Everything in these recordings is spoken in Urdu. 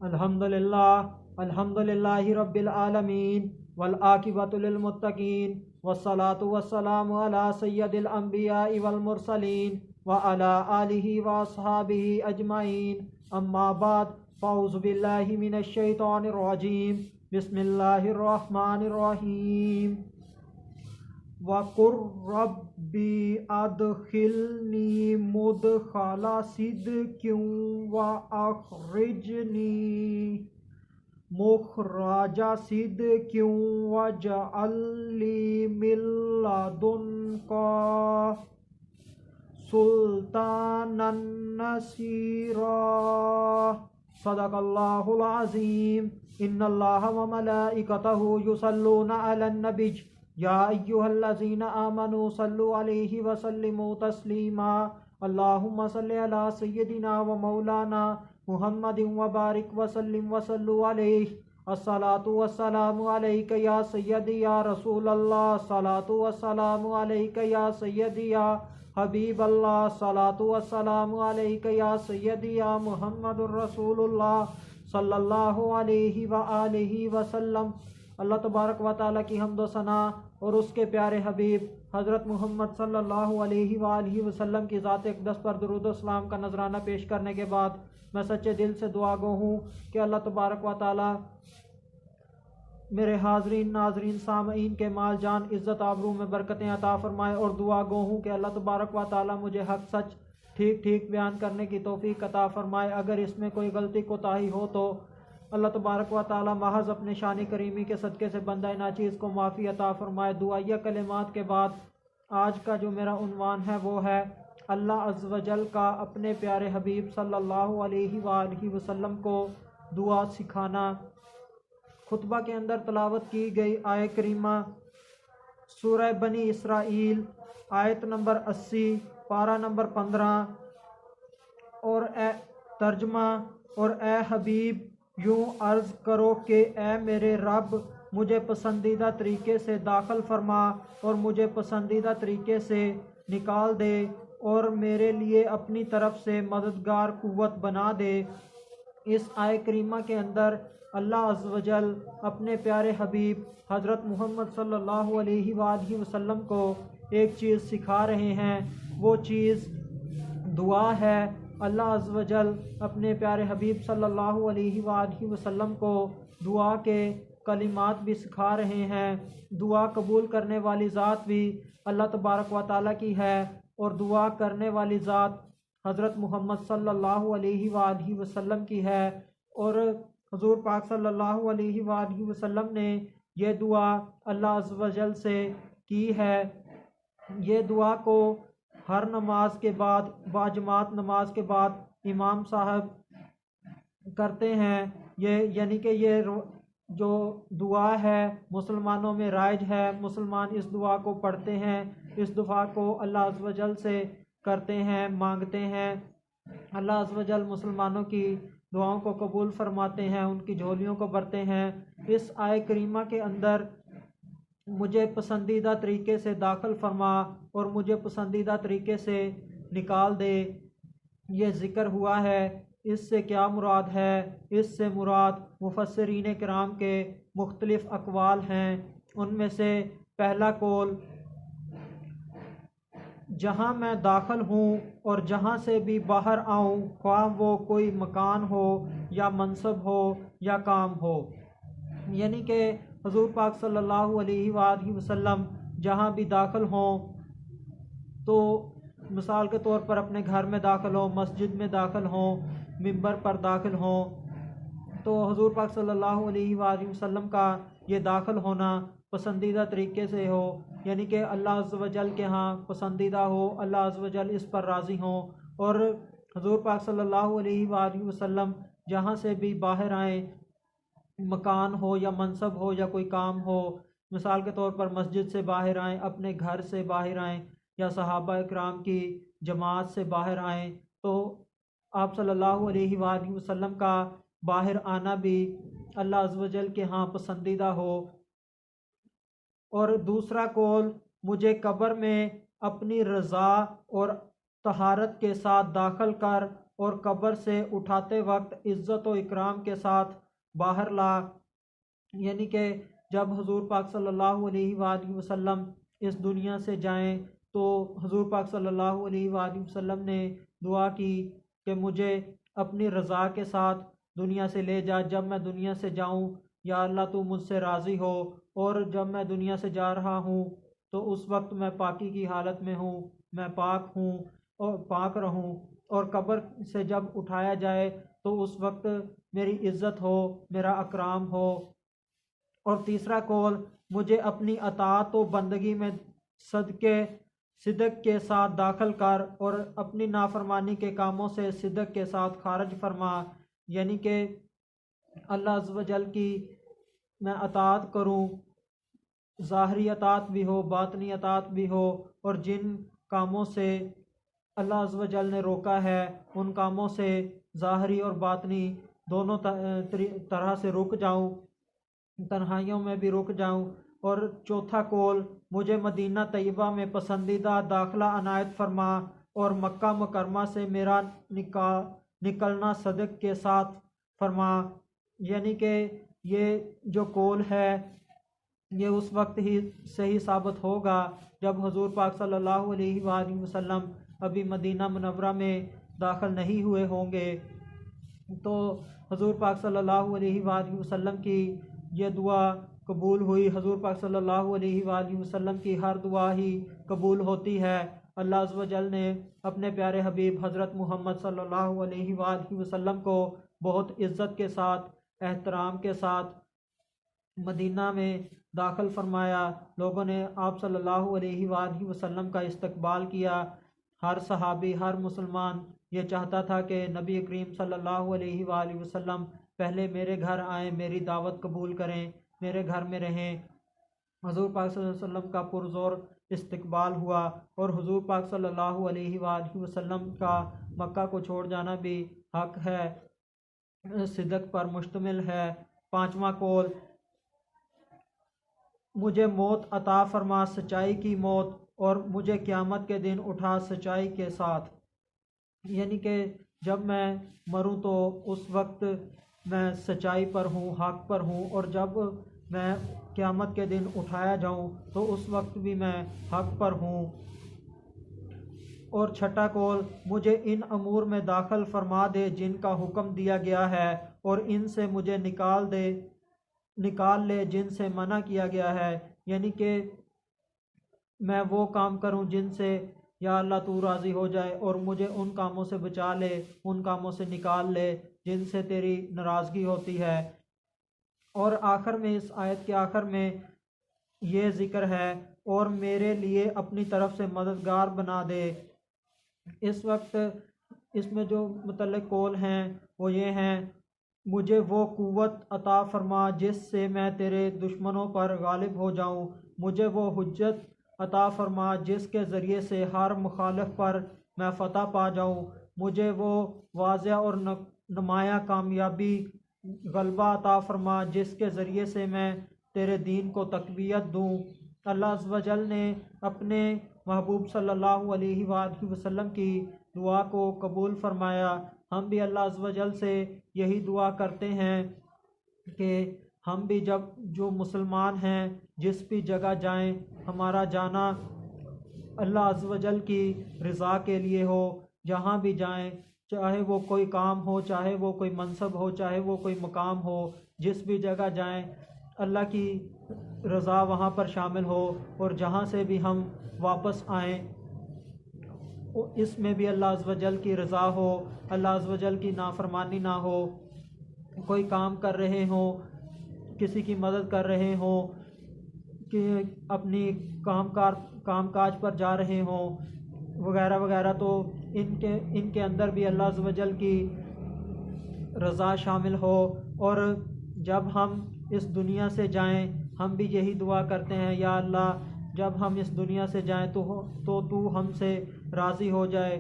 الحمد للہ رب العالمین والعاقبۃ للمتقین والصلاة والسلام علی سید الانبیاء والمرسلین وعلی آلہ واصحابہ اجمعین اما بعد فاعوذ باللہ من الشیطان الرجیم بسم اللہ الرحمن الرحیم وَقُلْ رَبِّ أَدْخِلْنِي مُدْخَلَ صِدْقٍ وَأَخْرِجْنِي مُخْرَجَ صِدْقٍ وَاجْعَل لِّي مِن لَّدُنكَ سُلْطَانًا نَّصِيرًا صدق اللہ العظیم ان اللہ وملائکتہ یصلون علی النبی یا ایہا الذین آمنوا صلوا علیہ وسلموا تسلیما اللہم صلی علی سیدنا و مولانا محمد وبارک وسلم وصلوا علیہ الصلاة والسلام علیک یا سیدی یا رسول اللہ الصلاة والسلام علیک یا سیدی یا حبیب اللہ الصلاة والسلام علیک یا سیدی یا محمد الرسول اللہ صلی اللہ علیہ وآلہ وسلم۔ اللہ تبارک و تعالیٰ کی حمد و ثنا اور اس کے پیارے حبیب حضرت محمد صلی اللہ علیہ وآلہ وسلم کی ذات اقدس پر درود و اسلام کا نذرانہ پیش کرنے کے بعد میں سچے دل سے دعا گو ہوں کہ اللہ تبارک و تعالیٰ میرے حاضرین ناظرین سامعین کے مال جان عزت آبرو میں برکتیں عطا فرمائے، اور دعا گو ہوں کہ اللہ تبارک و تعالیٰ مجھے حق سچ ٹھیک ٹھیک بیان کرنے کی توفیق عطا فرمائے۔ اگر اس میں کوئی غلطی کوتاہی ہو تو اللہ تبارک و تعالیٰ محض اپنے شان کریمی کے صدقے سے بندہ ناچیز کو معافی عطا فرمائے۔ دعائیہ کلمات کے بعد آج کا جو میرا عنوان ہے وہ ہے اللہ عز و جل کا اپنے پیارے حبیب صلی اللہ علیہ وآلہ وسلم کو دعا سکھانا۔ خطبہ کے اندر تلاوت کی گئی آیہ کریمہ سورہ بنی اسرائیل آیت نمبر 80 پارہ نمبر 15 اور ترجمہ اور اے حبیب یوں عرض کرو کہ اے میرے رب مجھے پسندیدہ طریقے سے داخل فرما اور مجھے پسندیدہ طریقے سے نکال دے اور میرے لیے اپنی طرف سے مددگار قوت بنا دے۔ اس آیہ کریمہ کے اندر اللہ عز و جل اپنے پیارے حبیب حضرت محمد صلی اللہ علیہ وآلہ وسلم کو ایک چیز سکھا رہے ہیں، وہ چیز دعا ہے۔ اللہ عز و جل اپنے پیارے حبیب صلی اللہ علیہ وآلہ وسلم کو دعا کے کلمات بھی سکھا رہے ہیں۔ دعا قبول کرنے والی ذات بھی اللہ تبارک و تعالیٰ کی ہے، اور دعا کرنے والی ذات حضرت محمد صلی اللہ علیہ وآلہ وسلم کی ہے، اور حضور پاک صلی اللہ علیہ وآلہ وسلم نے یہ دعا اللہ عز و جل سے کی ہے۔ یہ دعا کو ہر نماز کے بعد باجماعت نماز کے بعد امام صاحب کرتے ہیں، یعنی کہ یہ جو دعا ہے مسلمانوں میں رائج ہے، مسلمان اس دعا کو پڑھتے ہیں، اس دعا کو اللہ عز و جل سے کرتے ہیں، مانگتے ہیں۔ اللہ عز و جل مسلمانوں کی دعاؤں کو قبول فرماتے ہیں، ان کی جھولیوں کو بھرتے ہیں۔ اس آیہ کریمہ کے اندر مجھے پسندیدہ طریقے سے داخل فرما اور مجھے پسندیدہ طریقے سے نکال دے، یہ ذکر ہوا ہے۔ اس سے کیا مراد ہے؟ اس سے مراد مفسرین کرام کے مختلف اقوال ہیں۔ ان میں سے پہلا قول، جہاں میں داخل ہوں اور جہاں سے بھی باہر آؤں، خواہ وہ کوئی مکان ہو یا منصب ہو یا کام ہو، یعنی کہ حضور پاک صلی اللہ علیہ وآلہ وسلم جہاں بھی داخل ہوں، تو مثال کے طور پر اپنے گھر میں داخل ہوں، مسجد میں داخل ہوں، منبر پر داخل ہوں، تو حضور پاک صلی اللہ علیہ وآلہ وسلم کا یہ داخل ہونا پسندیدہ طریقے سے ہو، یعنی کہ اللہ عز و جل کے ہاں پسندیدہ ہو، اللہ عز و جل اس پر راضی ہوں، اور حضور پاک صلی اللہ علیہ وآلہ وسلم جہاں سے بھی باہر آئیں، مکان ہو یا منصب ہو یا کوئی کام ہو، مثال کے طور پر مسجد سے باہر آئیں، اپنے گھر سے باہر آئیں، یا صحابہ اکرام کی جماعت سے باہر آئیں، تو آپ صلی اللہ علیہ وآلہ وسلم کا باہر آنا بھی اللہ عز و جل کے ہاں پسندیدہ ہو۔ اور دوسرا قول، مجھے قبر میں اپنی رضا اور طہارت کے ساتھ داخل کر اور قبر سے اٹھاتے وقت عزت و اکرام کے ساتھ باہر لا۔ یعنی کہ جب حضور پاک صلی اللہ علیہ وآلہ وسلم اس دنیا سے جائیں تو حضور پاک صلی اللہ علیہ وآلہ وسلم نے دعا کی کہ مجھے اپنی رضا کے ساتھ دنیا سے لے جا، جب میں دنیا سے جاؤں یا اللہ تو مجھ سے راضی ہو، اور جب میں دنیا سے جا رہا ہوں تو اس وقت میں پاکی کی حالت میں ہوں، میں پاک ہوں اور پاک رہوں، اور قبر سے جب اٹھایا جائے تو اس وقت میری عزت ہو، میرا اکرام ہو۔ اور تیسرا قول، مجھے اپنی اطاعت و بندگی میں صدق کے ساتھ داخل کر اور اپنی نافرمانی کے کاموں سے صدق کے ساتھ خارج فرما۔ یعنی کہ اللہ عز و جل کی میں اطاعت کروں، ظاہری اطاعت بھی ہو، باطنی اطاعت بھی ہو، اور جن کاموں سے اللہ عز و جل نے روکا ہے ان کاموں سے ظاہری اور باطنی دونوں طرح سے رک جاؤں، تنہائیوں میں بھی رک جاؤں۔ اور چوتھا قول، مجھے مدینہ طیبہ میں پسندیدہ داخلہ عنایت فرما اور مکہ مکرمہ سے میرا نکلنا صدق کے ساتھ فرما۔ یعنی کہ یہ جو قول ہے یہ اس وقت ہی صحیح ثابت ہوگا جب حضور پاک صلی اللہ علیہ وآلہ وسلم ابھی مدینہ منورہ میں داخل نہیں ہوئے ہوں گے، تو حضور پاک صلی اللہ علیہ وآلہ وسلم کی یہ دعا قبول ہوئی۔ حضور پاک صلی اللہ علیہ وآلہ وسلم کی ہر دعا ہی قبول ہوتی ہے۔ اللہ عز و جل نے اپنے پیارے حبیب حضرت محمد صلی اللہ علیہ وآلہ وسلم کو بہت عزت کے ساتھ، احترام کے ساتھ مدینہ میں داخل فرمایا۔ لوگوں نے آپ صلی اللہ علیہ وآلہ وسلم کا استقبال کیا۔ ہر صحابی، ہر مسلمان یہ چاہتا تھا کہ نبی کریم صلی اللہ علیہ وآلہ وسلم پہلے میرے گھر آئیں، میری دعوت قبول کریں، میرے گھر میں رہیں۔ حضور پاک صلی اللہ علیہ وسلم کا پرزور استقبال ہوا، اور حضور پاک صلی اللہ علیہ وآلہ وسلم کا مکہ کو چھوڑ جانا بھی حق ہے، صدق پر مشتمل ہے۔ پانچواں قول، مجھے موت عطا فرما سچائی کی موت، اور مجھے قیامت کے دن اٹھا سچائی کے ساتھ۔ یعنی کہ جب میں مروں تو اس وقت میں سچائی پر ہوں، حق پر ہوں، اور جب میں قیامت کے دن اٹھایا جاؤں تو اس وقت بھی میں حق پر ہوں۔ اور چھٹا قول، مجھے ان امور میں داخل فرما دے جن کا حکم دیا گیا ہے، اور ان سے مجھے نکال لے جن سے منع کیا گیا ہے۔ یعنی کہ میں وہ کام کروں جن سے یا اللہ تو راضی ہو جائے، اور مجھے ان کاموں سے بچا لے، ان کاموں سے نکال لے جن سے تیری ناراضگی ہوتی ہے۔ اور آخر میں، اس آیت کے آخر میں یہ ذکر ہے، اور میرے لیے اپنی طرف سے مددگار بنا دے۔ اس وقت اس میں جو متعلق قول ہیں وہ یہ ہیں، مجھے وہ قوت عطا فرما جس سے میں تیرے دشمنوں پر غالب ہو جاؤں، مجھے وہ حجت عطا فرما جس کے ذریعے سے ہر مخالف پر میں فتح پا جاؤں، مجھے وہ واضح اور نمایاں کامیابی، غلبہ عطا فرما جس کے ذریعے سے میں تیرے دین کو تقویت دوں۔ اللہ عز و جل نے اپنے محبوب صلی اللہ علیہ وآلہ وسلم کی دعا کو قبول فرمایا۔ ہم بھی اللہ عز و جل سے یہی دعا کرتے ہیں کہ ہم بھی جو مسلمان ہیں جس بھی جگہ جائیں، ہمارا جانا اللہ عز و جل کی رضا کے لیے ہو۔ جہاں بھی جائیں، چاہے وہ کوئی کام ہو، چاہے وہ کوئی منصب ہو، چاہے وہ کوئی مقام ہو، جس بھی جگہ جائیں اللہ کی رضا وہاں پر شامل ہو، اور جہاں سے بھی ہم واپس آئیں اس میں بھی اللہ عز و جل کی رضا ہو، اللہ عز و جل کی نافرمانی نہ ہو۔ کوئی کام کر رہے ہوں، کسی کی مدد کر رہے ہوں، کہ اپنی کام کاج پر جا رہے ہوں وغیرہ وغیرہ، تو ان کے اندر بھی اللہ عز و جل کی رضا شامل ہو۔ اور جب ہم اس دنیا سے جائیں ہم بھی یہی دعا کرتے ہیں، یا اللہ جب ہم اس دنیا سے جائیں تو ہم سے راضی ہو جائے،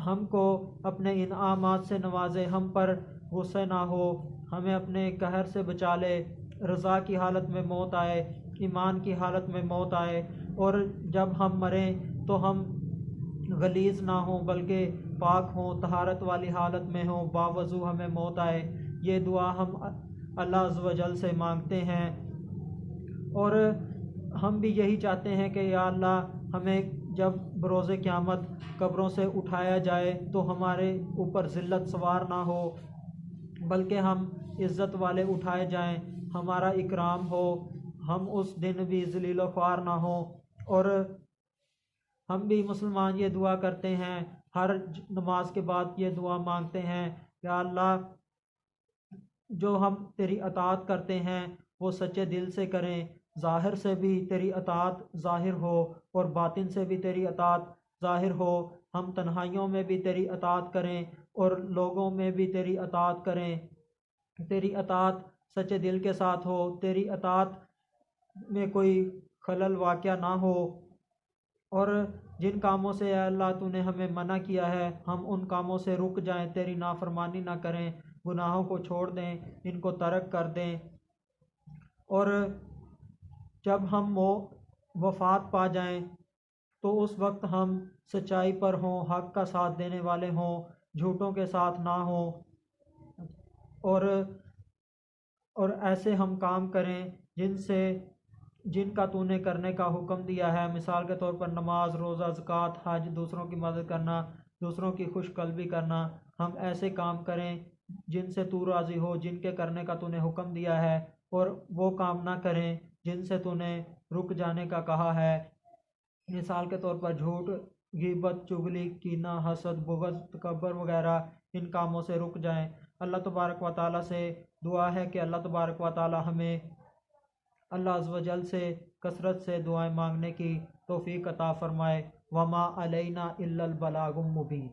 ہم کو اپنے انعامات سے نوازے، ہم پر غصے نہ ہو، ہمیں اپنے قہر سے بچا لے، رضا کی حالت میں موت آئے، ایمان کی حالت میں موت آئے، اور جب ہم مریں تو ہم غلیظ نہ ہوں بلکہ پاک ہوں، طہارت والی حالت میں ہوں، باوضو ہمیں موت آئے۔ یہ دعا ہم اللہ عز و جل سے مانگتے ہیں، اور ہم بھی یہی چاہتے ہیں کہ یا اللہ ہمیں جب بروز قیامت قبروں سے اٹھایا جائے تو ہمارے اوپر ذلت سوار نہ ہو، بلکہ ہم عزت والے اٹھائے جائیں، ہمارا اکرام ہو، ہم اس دن بھی ذلیل و خوار نہ ہوں۔ اور ہم بھی مسلمان یہ دعا کرتے ہیں، ہر نماز کے بعد یہ دعا مانگتے ہیں، یا اللہ جو ہم تیری اطاعت کرتے ہیں وہ سچے دل سے کریں، ظاہر سے بھی تیری اطاعت ظاہر ہو اور باطن سے بھی تیری اطاعت ظاہر ہو، ہم تنہائیوں میں بھی تیری اطاعت کریں اور لوگوں میں بھی تیری اطاعت کریں، تیری اطاعت سچے دل کے ساتھ ہو، تیری اطاعت میں کوئی خلل واقع نہ ہو، اور جن کاموں سے اے اللہ تو نے ہمیں منع کیا ہے ہم ان کاموں سے رک جائیں، تیری نافرمانی نہ کریں، گناہوں کو چھوڑ دیں، ان کو ترک کر دیں، اور جب ہم وفات پا جائیں تو اس وقت ہم سچائی پر ہوں، حق کا ساتھ دینے والے ہوں، جھوٹوں کے ساتھ نہ ہوں، اور ایسے ہم کام کریں جن کا تو نے کرنے کا حکم دیا ہے، مثال کے طور پر نماز، روزہ، زکوٰۃ، حج، دوسروں کی مدد کرنا، دوسروں کی خوش قلبی کرنا، ہم ایسے کام کریں جن سے تو راضی ہو، جن کے کرنے کا تو نے حکم دیا ہے، اور وہ کام نہ کریں جن سے تو نے رک جانے کا کہا ہے، مثال کے طور پر جھوٹ، غیبت، چغلی، کینہ، حسد، بغض، تکبر وغیرہ، ان کاموں سے رک جائیں۔ اللہ تبارک و تعالیٰ سے دعا ہے کہ اللہ تبارک و تعالیٰ ہمیں اللہ عز و جل سے کثرت سے دعائیں مانگنے کی توفیق عطا فرمائے۔ وما علینا الا البلاغ المبین۔